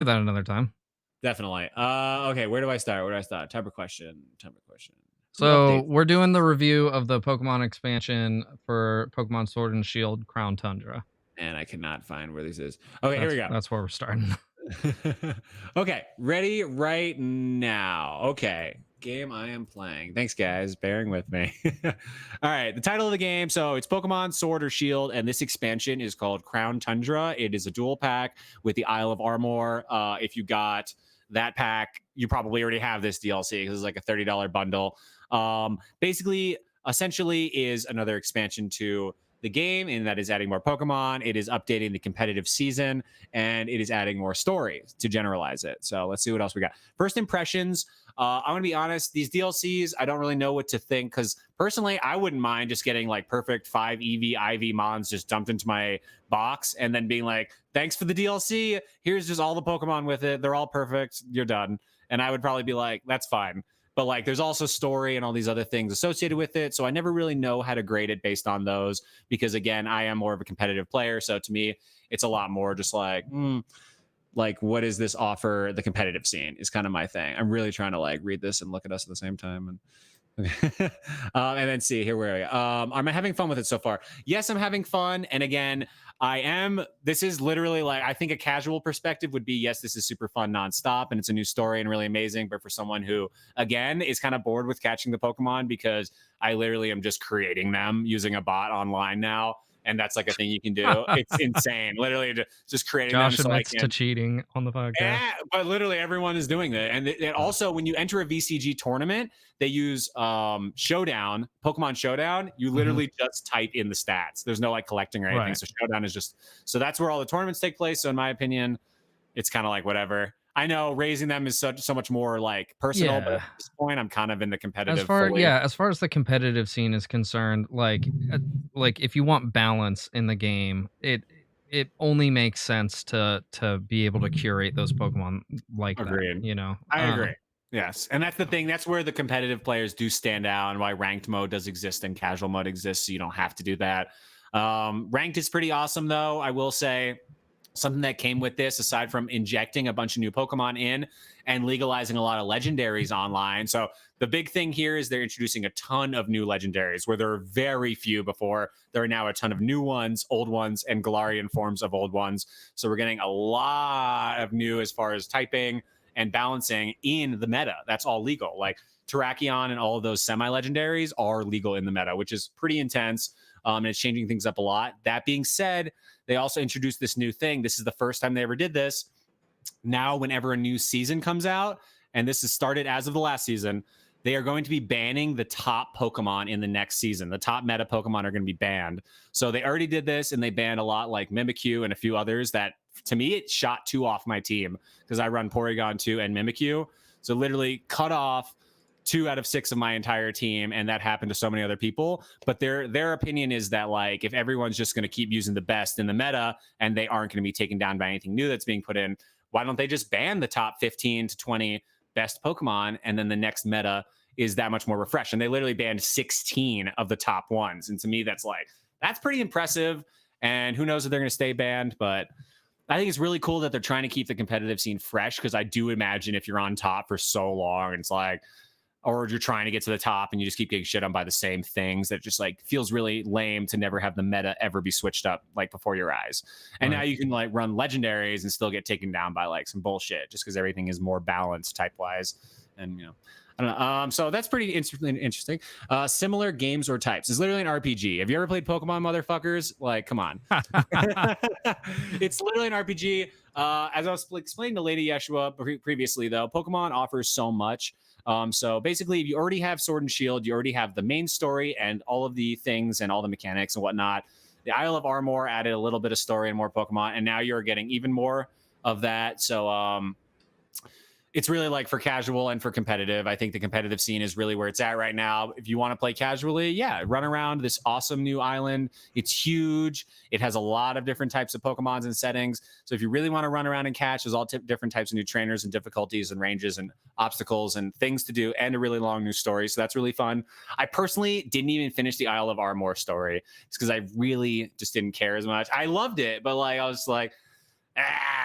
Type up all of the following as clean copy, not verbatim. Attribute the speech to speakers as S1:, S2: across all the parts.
S1: Do that another time.
S2: Definitely. Okay, where do I start? Where do I start? Type of question. Type of question. Who
S1: So
S2: updates?
S1: we're doing the review of the Pokemon expansion for Pokemon Sword and Shield Crown Tundra.
S2: And I cannot find where this is. Okay, here we
S1: That's
S2: go.
S1: that's where we're starting.
S2: Okay, ready right now. Okay, game I am playing. Thanks, guys, bearing with me. All right, the title of the game. So it's Pokemon Sword or Shield, and this expansion is called Crown Tundra. It is a dual pack with the Isle of Armor. If you got that pack, you probably already have this DLC because it's like a $30 bundle. Basically, essentially, is another expansion to the game, and that is adding more Pokemon. It is updating the competitive season, and it is adding more stories to generalize it. So let's see what else we got. First impressions. I'm gonna be honest. These DLCs, I don't really know what to think because personally, I wouldn't mind just getting like perfect 5 EV IV Mons just dumped into my box and then being like, "Thanks for the DLC. Here's just all the Pokemon with it. They're all perfect. You're done." And I would probably be like, "That's fine." But like, there's also story and all these other things associated with it. So I never really know how to grade it based on those because again, I am more of a competitive player. So to me, it's a lot more just like what does this offer the competitive scene is kind of my thing. I'm really trying to like read this and look at us at the same time and and then see here where we am I having fun with it so far? Yes, I'm having fun. And again, I am. This is literally like I think a casual perspective would be yes, this is super fun nonstop, and it's a new story and really amazing. But for someone who again is kind of bored with catching the Pokemon because I literally am just creating them using a bot online now. And that's like a thing you can do. It's insane. Literally just creating them
S1: Josh
S2: so I
S1: admits to
S2: can
S1: cheating on the podcast.
S2: yeah, but literally everyone is doing that. And also, when you enter a VCG tournament, they use Showdown, Pokemon Showdown. You
S1: Mhm.
S2: literally just type in the stats. There's no like collecting or anything.
S1: Right.
S2: So Showdown is just so that's where all the tournaments take place. So in my opinion, it's kind of like whatever. I know raising them is so much more like personal, but at
S1: Yeah.
S2: this point, I'm kind of in the
S1: As
S2: competitive
S1: far
S2: fully.
S1: yeah, as far as the competitive scene is concerned, like if you want balance in the game, it only makes sense to be able to curate those Pokemon like that,
S2: Agreed.
S1: you know?
S2: I agree. Yes. And that's the thing. That's where the competitive players do stand out and why ranked mode does exist and casual mode exists. So you don't have to do that. Ranked is pretty awesome, though. I will say something that came with this, aside from injecting a bunch of new Pokemon in and legalizing a lot of legendaries online. So the big thing here is they're introducing a ton of new legendaries where there are very few before. There are now a ton of new ones, old ones, and Galarian forms of old ones. So we're getting a lot of new as far as typing and balancing in the meta. That's all legal. Like Terrakion and all of those semi legendaries are legal in the meta, which is pretty intense. And it's changing things up a lot. That being said, they also introduced this new thing. This is the first time they ever did this. Now, whenever a new season comes out, and this has started as of the last season, they are going to be banning the top Pokemon in the next season. The top meta Pokemon are going to be banned. So they already did this, and they banned a lot like Mimikyu and a few others that, to me, it shot two off my team because I run Porygon 2 and Mimikyu. So literally cut off 2 out of 6 of my entire team, and that happened to so many other people. But their opinion is that like if everyone's just going to keep using the best in the meta and they aren't going to be taken down by anything new that's being put in, why don't they just ban the top 15 to 20 best Pokemon, and then the next meta is that much more refreshed? And they literally banned 16 of the top ones, and to me that's pretty impressive. And who knows if they're going to stay banned, but I think it's really cool that they're trying to keep the competitive scene fresh because I do imagine if you're on top for so long, it's like or you're trying to get to the top and you just keep getting shit on by the same things that just like feels really lame to never have the meta ever be switched up like before your eyes. And now
S1: Right.
S2: you can like run legendaries and still get taken down by like some bullshit just because everything is more balanced type wise. And I don't know. So that's pretty interesting. Similar games or types. It's literally an RPG. Have you ever played Pokemon, motherfuckers? Like, come on. It's literally an RPG. As I was explaining to Lady Yeshua previously, though, Pokemon offers so much. So basically, if you already have Sword and Shield, you already have the main story and all of the things and all the mechanics and whatnot. The Isle of Armor added a little bit of story and more Pokemon, and now you're getting even more of that. So it's really like for casual and for competitive. I think the competitive scene is really where it's at right now. If you want to play casually, yeah, run around this awesome new island. It's huge. It has a lot of different types of Pokemons and settings. So if you really want to run around and catch, there's all different types of new trainers and difficulties and ranges and obstacles and things to do and a really long new story. So that's really fun. I personally didn't even finish the Isle of Armor story. It's because I really just didn't care as much. I loved it, but like I was like,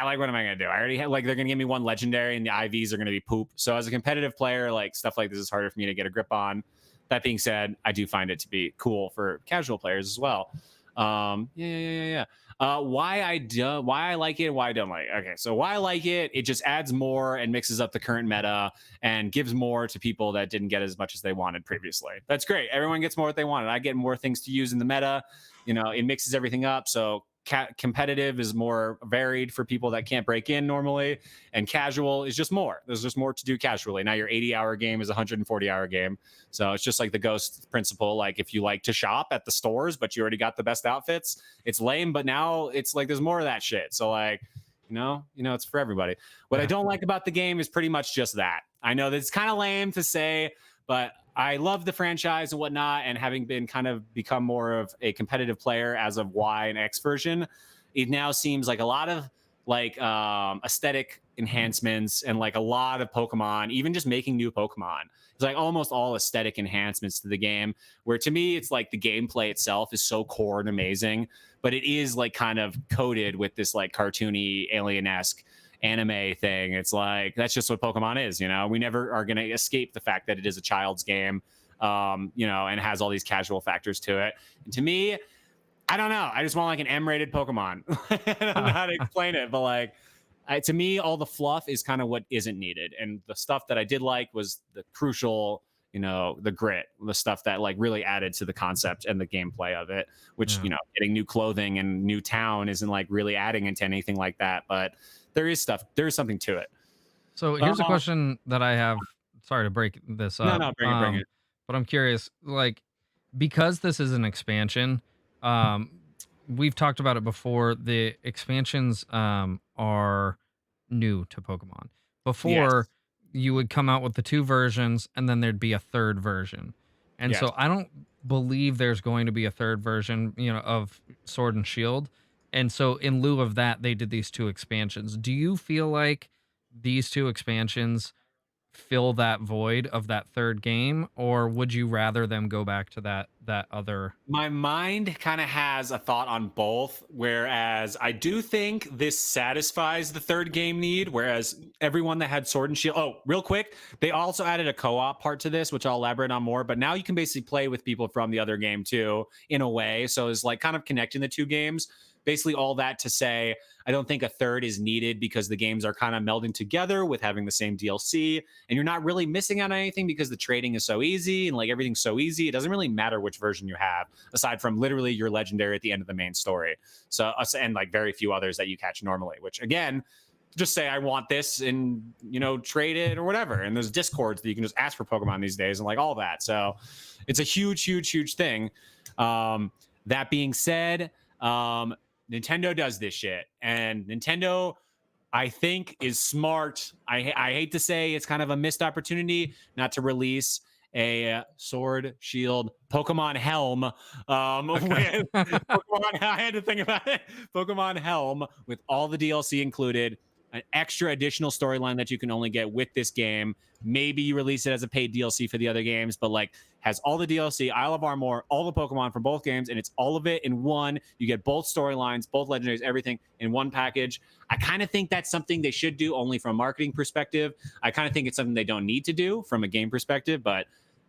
S2: Like what am I gonna do? I already have like they're gonna give me one legendary and the IVs are gonna be poop. So as a competitive player, like stuff like this is harder for me to get a grip on. That being said, I do find it to be cool for casual players as well. Yeah. Why I like it, why I don't like it. Okay, so why I like it, it just adds more and mixes up the current meta and gives more to people that didn't get as much as they wanted previously. That's great. Everyone gets more what they wanted. I get more things to use in the meta. It mixes everything up. So competitive is more varied for people that can't break in normally, and casual is just more. There's just more to do casually. Now your 80-hour game is a 140-hour game, so it's just like the Ghost principle. Like if you like to shop at the stores but you already got the best outfits, it's lame, but now it's like there's more of that shit. So like it's for everybody. What I
S1: Yeah.
S2: don't like about the game is pretty much just that. I know that it's kind of lame to say, but I love the franchise and whatnot. And having been kind of become more of a competitive player as of Y and X version, it now seems like a lot of like aesthetic enhancements and like a lot of Pokemon, even just making new Pokemon. It's like almost all aesthetic enhancements to the game, where to me, it's like the gameplay itself is so core and amazing, but it is like kind of coated with this like cartoony alien-esque anime thing. It's like that's just what Pokemon is. We never are going to escape the fact that it is a child's game, and has all these casual factors to it. And to me, I don't know. I just want like an M-rated Pokemon. I don't know how to explain it, but like to me, all the fluff is kind of what isn't needed, and the stuff that I did like was the crucial. The grit, the stuff that like really added to the concept and the gameplay of it, which,
S1: Yeah.
S2: getting new clothing and new town isn't like really adding into anything like that. But there is something to it.
S1: So
S2: Uh,
S1: here's a question that I have. Sorry to break this
S2: no,
S1: up,
S2: no, bring it.
S1: but I'm curious, like, because this is an expansion, um, we've talked about it before. The expansions are new to Pokemon. Before,
S2: Yes,
S1: you would come out with the two versions, and then there'd be a third version. And
S2: yes.
S1: so I don't believe there's going to be a third version, of Sword and Shield. And so in lieu of that, they did these two expansions. Do you feel like these two expansions fill that void of that third game, or would you rather them go back to that other?
S2: My mind kind of has a thought on both, whereas I do think this satisfies the third game need, whereas everyone that had Sword and Shield. Oh, real quick, they also added a co-op part to this, which I'll elaborate on more, but now you can basically play with people from the other game too, in a way. So it's like kind of connecting the two games. Basically, all that to say, I don't think a third is needed because the games are kind of melding together with having the same DLC, and you're not really missing out on anything because the trading is so easy and like everything's so easy. It doesn't really matter which version you have, aside from literally your legendary at the end of the main story. So and like very few others that you catch normally, which again, just say I want this and trade it or whatever. And there's discords that you can just ask for Pokemon these days and like all that. So it's a huge thing. That being said, Nintendo does this shit, and Nintendo, I think, is smart. I hate to say it's kind of a missed opportunity not to release a Sword Shield Pokemon Helm.
S1: Okay.
S2: With Pokemon, I had to think about it. Pokemon Helm with all the DLC included, an extra additional storyline that you can only get with this game. Maybe you release it as a paid DLC for the other games, but like has all the DLC, Isle of Armor, all the Pokemon from both games, and it's all of it in one. You get both storylines, both legendaries, everything in one package. I kind of think that's something they should do only from a marketing perspective. I kind of think it's something they don't need to do from a game perspective, but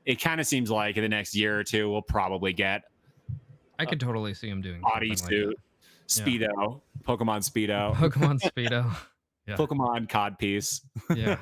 S2: it kind of seems like in the next year or two, we'll probably get
S1: I could totally see him doing something like
S2: bodysuit,
S1: that. Yeah.
S2: Speedo, Pokemon Speedo,
S1: Pokemon Speedo. Yeah.
S2: Pokemon Codpiece.
S1: Yeah.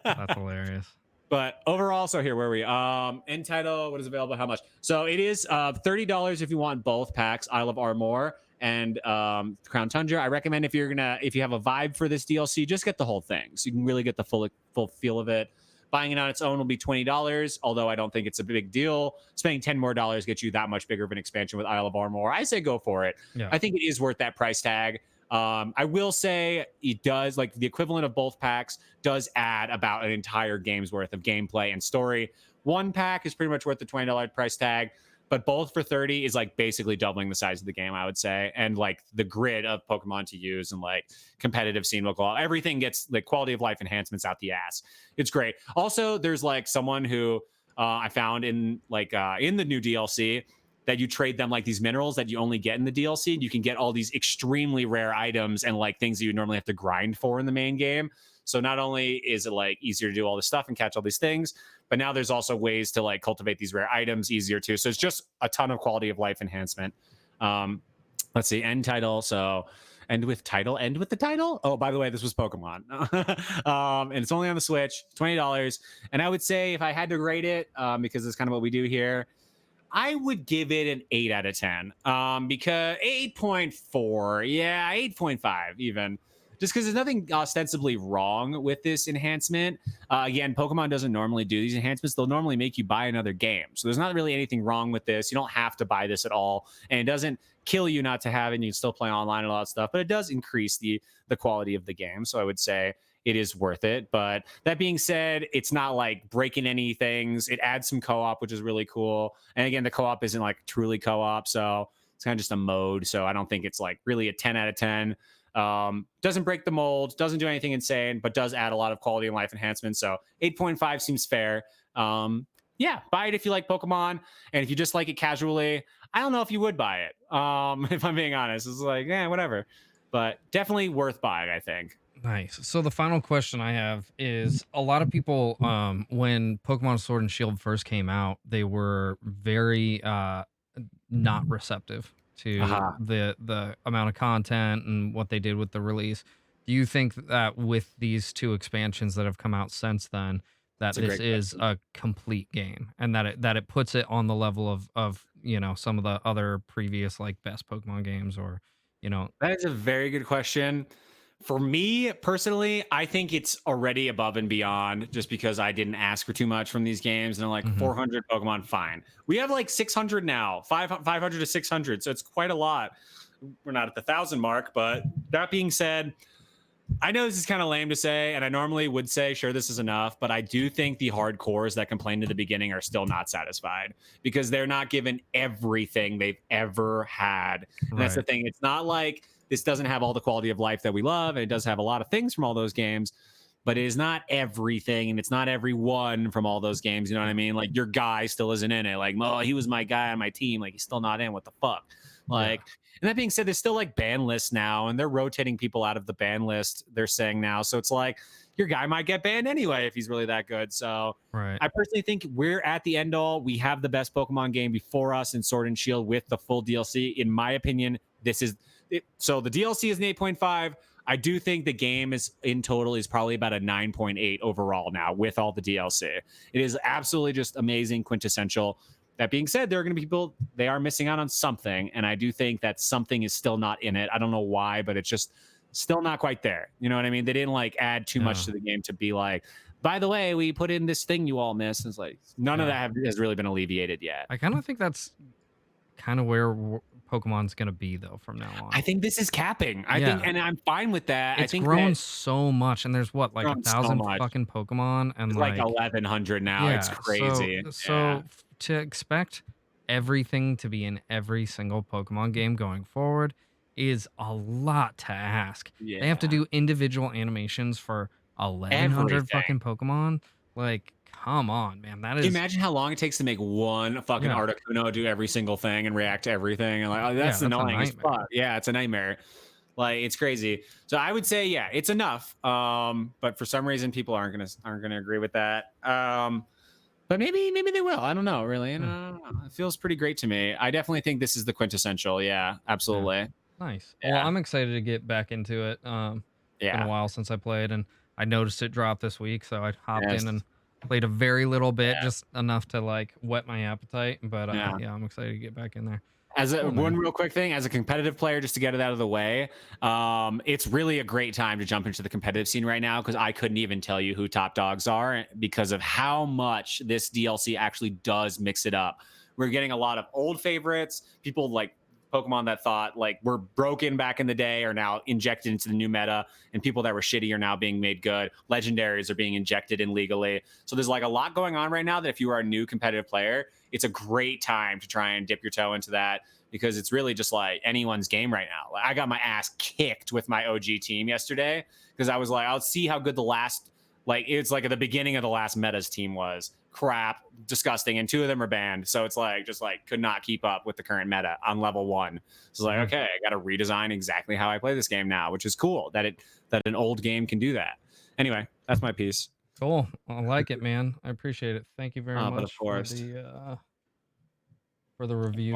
S1: That's hilarious.
S2: But overall, so here where are we? In title, what is available? How much? So it is $30 if you want both packs, Isle of Armor and Crown Tundra. I recommend if you have a vibe for this DLC, just get the whole thing, so you can really get the full feel of it. Buying it on its own will be $20, although I don't think it's a big deal. Spending $10 more gets you that much bigger of an expansion with Isle of Armor. I say go for it.
S1: Yeah.
S2: I think it is worth that price tag. I will say it does, like the equivalent of both packs does add about an entire game's worth of gameplay and story. One pack is pretty much worth the $20 price tag, but both for 30 is like basically doubling the size of the game, I would say. And like the grid of Pokemon to use and like competitive scene local, everything gets like quality of life enhancements out the ass. It's great. Also, there's like someone who I found in the new DLC that you trade them like these minerals that you only get in the DLC. You can get all these extremely rare items and like things that you normally have to grind for in the main game. So not only is it like easier to do all this stuff and catch all these things, but now there's also ways to like cultivate these rare items easier too. So it's just a ton of quality of life enhancement. Um, let's see, end title. So end with title, end with the title. Oh, by the way, this was Pokemon. And it's only on the Switch, $20. And I would say if I had to rate it, because it's kind of what we do here, I would give it an 8 out of 10. Because 8.4, yeah, 8.5 even. Just because there's nothing ostensibly wrong with this enhancement. Again, Pokemon doesn't normally do these enhancements. They'll normally make you buy another game. So there's not really anything wrong with this. You don't have to buy this at all. And it doesn't kill you not to have it. And you can still play online and all that stuff. But it does increase the quality of the game. So I would say it is worth it. But that being said, it's not like breaking any things. It adds some co-op, which is really cool. And again, the co-op isn't like truly co-op. So it's kind of just a mode. So I don't think it's like really a 10 out of 10. Doesn't break the mold, doesn't do anything insane, but does add a lot of quality and life enhancements. So 8.5 seems fair. Yeah, buy it if you like Pokemon, and if you just like it casually, I don't know if you would buy it. If I'm being honest, it's like, yeah, whatever. But definitely worth buying, I think.
S1: Nice. So the final question I have is a lot of people when Pokemon Sword and Shield first came out, they were very not receptive to
S2: Aha,
S1: the amount of content and what they did with the release. Do you think that with these two expansions that have come out since then, that
S2: that's a
S1: this
S2: great
S1: is
S2: question.
S1: a complete game and that it puts it on the level of some of the other previous like best Pokemon games or you know
S2: That is a very good question. For me personally, I think it's already above and beyond just because I didn't ask for too much from these games. And I'm like,
S1: mhm,
S2: 400 Pokemon, fine. We have like 600 now, 500 to 600. So it's quite a lot. We're not at the 1,000 mark. But that being said, I know this is kind of lame to say, and I normally would say, sure, this is enough, but I do think the hardcores that complained at the beginning are still not satisfied because they're not given everything they've ever had. And that's the
S1: right.
S2: thing. It's not like this doesn't have all the quality of life that we love, and it does have a lot of things from all those games, but it is not everything, and it's not everyone from all those games. You know what I mean? Like your guy still isn't in it. Like, oh, he was my guy on my team. Like he's still not in. What the fuck?
S1: Yeah.
S2: Like, and that being said, there's still like ban lists now, and they're rotating people out of the ban list. They're saying now, so it's like your guy might get banned anyway if he's really that good. So
S1: Right.
S2: I personally think we're at the end all. We have the best Pokemon game before us in Sword and Shield with the full DLC. In my opinion, this is it. So the DLC is an 8.5. I do think the game is in total is probably about a 9.8 overall now with all the DLC. It is absolutely just amazing, quintessential. That being said, there are going to be people they are missing out on something, and I do think that something is still not in it. I don't know why, but it's just still not quite there. You know what I mean? They didn't like add too much
S1: Yeah.
S2: to the game to be like, by the way, we put in this thing you all missed. It's like none of
S1: Yeah.
S2: that has really been alleviated yet.
S1: I kind of think that's kind of where Pokemon's gonna be though from now
S2: I
S1: on.
S2: think this is capping. I think,
S1: Yeah.
S2: and I'm fine with that. I
S1: It's
S2: think that
S1: grown so much, and there's what, like a
S2: grown so
S1: thousand
S2: much.
S1: fucking Pokemon, and
S2: It's like
S1: like
S2: 1,100 now. It's
S1: yeah. So
S2: crazy. Yeah.
S1: so to expect everything to be in every single Pokemon game going forward is a lot to ask. They have to
S2: Yeah.
S1: do individual animations for 1,100
S2: Everything.
S1: fucking Pokemon. Like, come on, man. That is
S2: Imagine how long it takes to make one fucking
S1: yeah,
S2: Articuno do every single thing and react to everything. And like, oh,
S1: yeah.
S2: that's
S1: That's a
S2: annoying as
S1: nightmare.
S2: fuck. Yeah, it's a nightmare. Like it's crazy. So I would say, yeah, it's enough. But for some reason, people aren't gonna agree with that. But maybe they will. I don't know, really. And
S1: Yeah,
S2: it feels pretty great to me. I definitely think this is the quintessential. Yeah,
S1: yeah.
S2: absolutely.
S1: Nice. Well,
S2: Yeah,
S1: I'm excited to get back into it. It's been a
S2: yeah,
S1: while since I played, and I noticed it dropped this week, so I hopped in
S2: yes,
S1: and played a very little bit,
S2: yeah,
S1: just enough to like whet my appetite. But
S2: yeah.
S1: yeah, I'm excited to get back in there.
S2: As a
S1: Cool,
S2: one
S1: man.
S2: real quick thing, as a competitive player, just to get it out of the way, it's really a great time to jump into the competitive scene right now because I couldn't even tell you who top dogs are because of how much this DLC actually does mix it up. We're getting a lot of old favorites, people like Pokemon that thought like were broken back in the day are now injected into the new meta, and people that were shitty are now being made good. Legendaries are being injected in legally. So there's like a lot going on right now that if you are a new competitive player, it's a great time to try and dip your toe into that because it's really just like anyone's game right now. Like, I got my ass kicked with my OG team yesterday because I was like, I'll see how good the last Like it's like at the beginning of the last meta's team was crap, disgusting, and two of them are banned. So it's like just like could not keep up with the current meta on level one. So it's like,
S1: Mhm.
S2: okay, I got to redesign exactly how I play this game now, which is cool that an old game can do that. Anyway, that's my piece.
S1: Cool. I like it, man. I appreciate it. Thank you very
S2: But of
S1: much
S2: course,
S1: for the review.